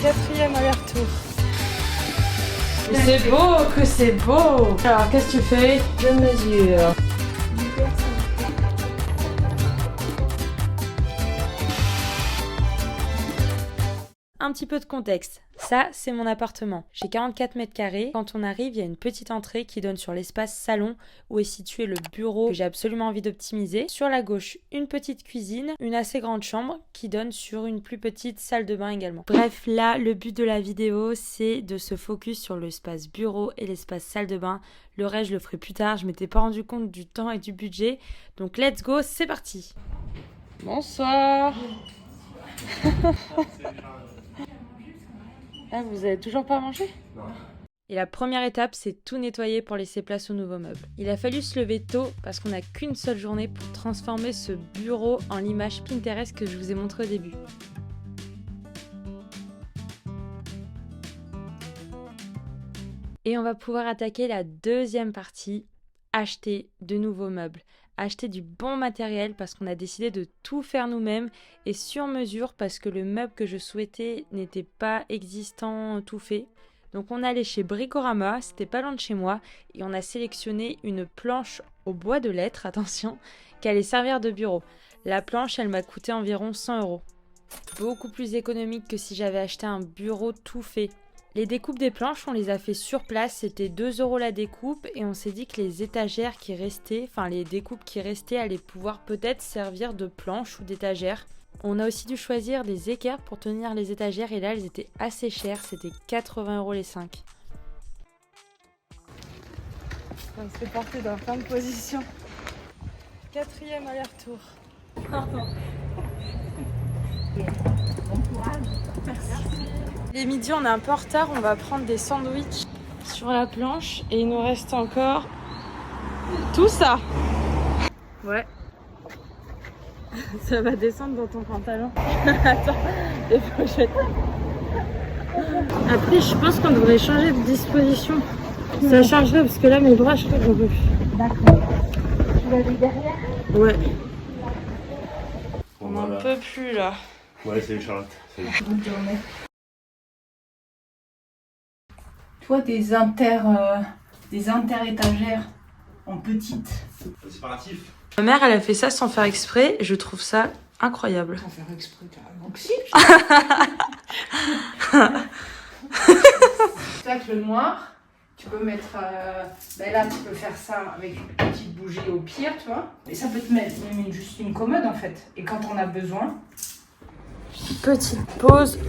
4e aller-retour. C'est beau, que c'est beau. Alors, qu'est-ce que tu fais? Je mesure. Un petit peu de contexte. Ça, c'est mon appartement. J'ai 44 mètres carrés. Quand on arrive, il y a une petite entrée qui donne sur l'espace salon où est situé le bureau que j'ai absolument envie d'optimiser. Sur la gauche, une petite cuisine, une assez grande chambre qui donne sur une plus petite salle de bain également. Bref, là, le but de la vidéo, c'est de se focus sur l'espace bureau et l'espace salle de bain. Le reste, je le ferai plus tard. Je m'étais pas rendu compte du temps et du budget. Donc, let's go, c'est parti. Bonsoir. Ah, vous avez toujours pas mangé? Non. Et la première étape, c'est tout nettoyer pour laisser place aux nouveaux meubles. Il a fallu se lever tôt parce qu'on n'a qu'une seule journée pour transformer ce bureau en l'image Pinterest que je vous ai montré au début. Et on va pouvoir attaquer la deuxième partie, acheter de nouveaux meubles. Acheter du bon matériel parce qu'on a décidé de tout faire nous-mêmes et sur mesure parce que le meuble que je souhaitais n'était pas existant tout fait. Donc on est allé chez Bricorama, c'était pas loin de chez moi, et on a sélectionné une planche au bois de lettres, attention, qui allait servir de bureau. La planche, elle m'a coûté environ 100 €. Beaucoup plus économique que si j'avais acheté un bureau tout fait. Les découpes des planches, on les a fait sur place, c'était 2 € la découpe et on s'est dit que les étagères qui restaient, enfin les découpes qui restaient allaient pouvoir peut-être servir de planches ou d'étagères. On a aussi dû choisir des équerres pour tenir les étagères et là elles étaient assez chères, c'était 80 € les 5. On s'est porté dans plein de positions. 4e aller-retour. Pardon. Bon courage. Merci. Les midis, on est un peu en retard, on va prendre des sandwichs sur la planche et il nous reste encore tout ça. Ouais. Ça va descendre dans ton pantalon. Attends, les pochettes. Après, je pense qu'on devrait changer de disposition. Ça changerait parce que là, mes bras, je crois que j'en peux plus. D'accord. Tu l'avais derrière? Ouais. On n'en peut plus là. Ouais, salut Charlotte. Salut. Bonne journée. Toi, des inter-étagères en petite. C'est séparatif. Ma mère, elle a fait ça sans faire exprès. Je trouve ça incroyable. Sans faire exprès, carrément que si. C'est ça que le noir, tu peux mettre... ben là, tu peux faire ça avec une petite bougie au pire, tu vois. Et ça peut te mettre même juste une commode, en fait. Et quand on a besoin... Petite pause.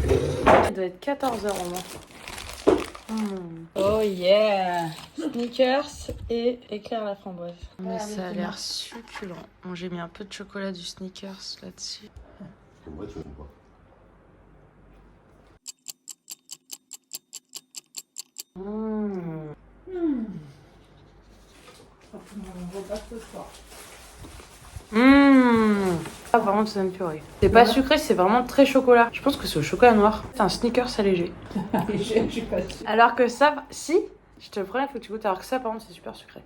Il doit être 14 h au moins. Oh yeah! Snickers et éclair à la framboise. Mais ça a l'air succulent. Bon, j'ai mis un peu de chocolat du Snickers là-dessus. Moi, tu veux quoi? Ah, vraiment, ça donne purée. C'est pas sucré, c'est vraiment très chocolat. Je pense que c'est au chocolat noir. C'est un Snickers allégé. Je suis pas sûre. Alors que ça, si, je te le promets, il faut que tu goûtes. Alors que ça, par contre, c'est super sucré.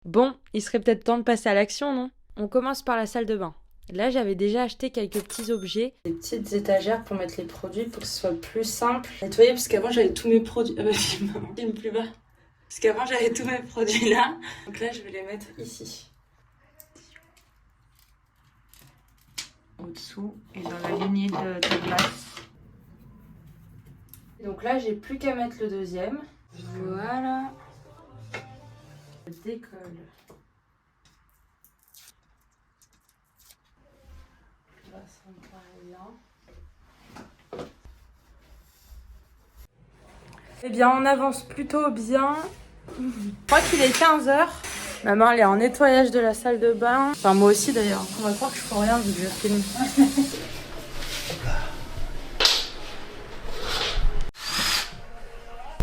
Bon, il serait peut-être temps de passer à l'action, non? On commence par la salle de bain. Là, j'avais déjà acheté quelques petits objets. Des petites étagères pour mettre les produits pour que ce soit plus simple. Nettoyer, parce qu'avant, j'avais tous mes produits... Ah bah, filme plus bas. Parce qu'avant, j'avais tous mes produits là. Donc là, je vais les mettre ici. Au-dessous et dans la lignée de ta glace. Donc là, j'ai plus qu'à mettre le deuxième. Voilà. Je décolle. Là, ça me paraît bien. Eh bien, on avance plutôt bien. Je crois qu'il est 15 h. Maman, elle est en nettoyage de la salle de bain. Enfin, moi aussi d'ailleurs. On va croire que je fais rien vu que je filme.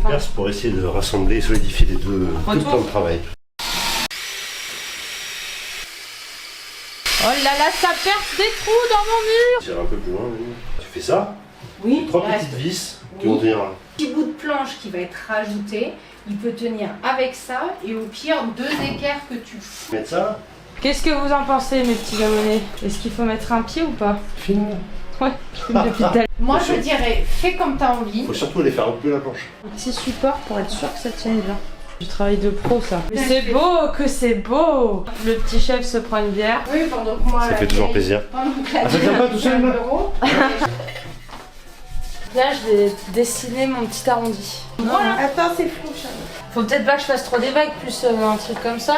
Perce pour essayer de rassembler et solidifier les deux plans de travail. Oh là là, ça perce des trous dans mon mur. Tire un peu plus loin, Mélanie. Tu fais ça. Oui. 3 petites vis qui vont tenir. Un petit bout de planche qui va être rajouté. Il peut tenir avec ça et au pire 2 équerres que tu fous. Mettre ça. Qu'est-ce que vous en pensez, mes petits abonnés? Est-ce qu'il faut mettre un pied ou pas? Filme. Ouais, je fume depuis tout à l'heure. Moi, je dirais, fais comme t'as envie. Faut surtout aller faire reculer la planche. Un petit support pour être sûr que ça tienne bien. Du travail de pro, ça. Mais c'est beau, que c'est beau. Le petit chef se prend une bière. Oui, pendant que moi... Ça fait toujours plaisir. Pendant que la Ah, ça tient pas tout seul, là Là, je vais dessiner mon petit arrondi. Voilà. Attends, c'est flou, Charles. Faut peut-être pas que je fasse trop des vagues, plus un truc comme ça.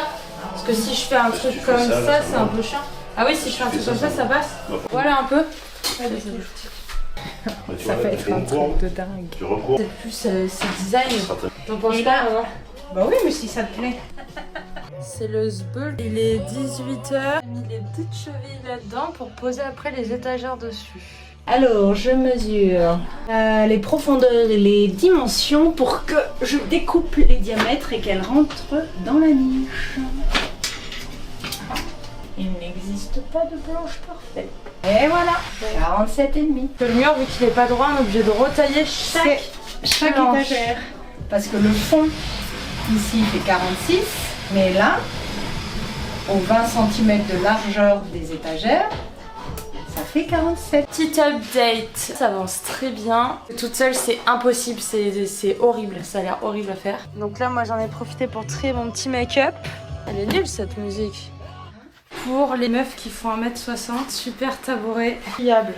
Parce que si je fais un truc comme ça, c'est un peu chiant. Ah oui, si je fais un truc comme ça, ça passe. Voilà un peu. Ça fait être un truc de dingue. Tu recours. C'est plus c'est design. T'en penses pas, hein? Bah oui, mais si ça te plaît. C'est le Zbeul. Il est 18h. J'ai mis les petites chevilles là-dedans pour poser après les étagères dessus. Alors, je mesure les profondeurs et les dimensions pour que je découpe les diamètres et qu'elles rentrent dans la niche. Il n'existe pas de planche parfaite. Et voilà, 47,5. Le mur, vu qu'il n'est pas droit, on est obligé de retailler chaque planche. étagère. Parce que le fond, ici, il fait 46, mais là, aux 20 cm de largeur des étagères, ça fait 47. Petit update, ça avance très bien. Toute seule, c'est impossible, c'est horrible, ça a l'air horrible à faire. Donc là, moi, j'en ai profité pour trier mon petit make-up. Elle est nulle cette musique. Pour les meufs qui font 1m60, super tabouret, pliable.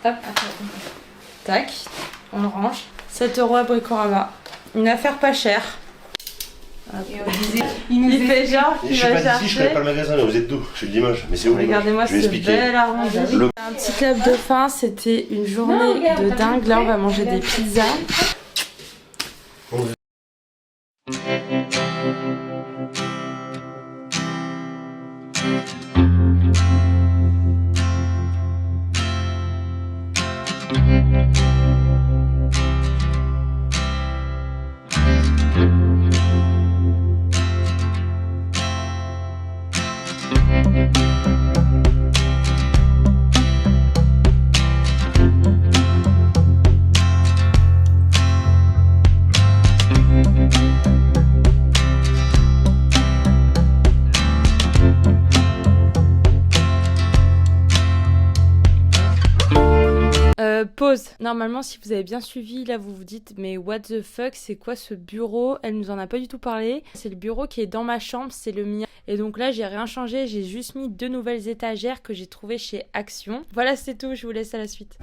Hop, tac, on le range. 7 € à Bricorama. Une affaire pas chère. Il fait genre Je qu'il suis va pas d'ici, je connais chercher. pas le magasin, mais vous êtes d'où? Je suis de Limoges, mais c'est où Limoges? Regardez-moi Je vais ce expliquer. bel arrondi. Un petit clap de fin, c'était une journée de dingue. Là, on va manger des pizzas. Pause. Normalement, si vous avez bien suivi, là vous vous dites mais what the fuck, c'est quoi ce bureau? Elle nous en a pas du tout parlé. C'est le bureau qui est dans ma chambre, c'est le mien. Et donc là, j'ai rien changé, j'ai juste mis 2 nouvelles étagères que j'ai trouvées chez Action. Voilà, c'est tout, je vous laisse à la suite.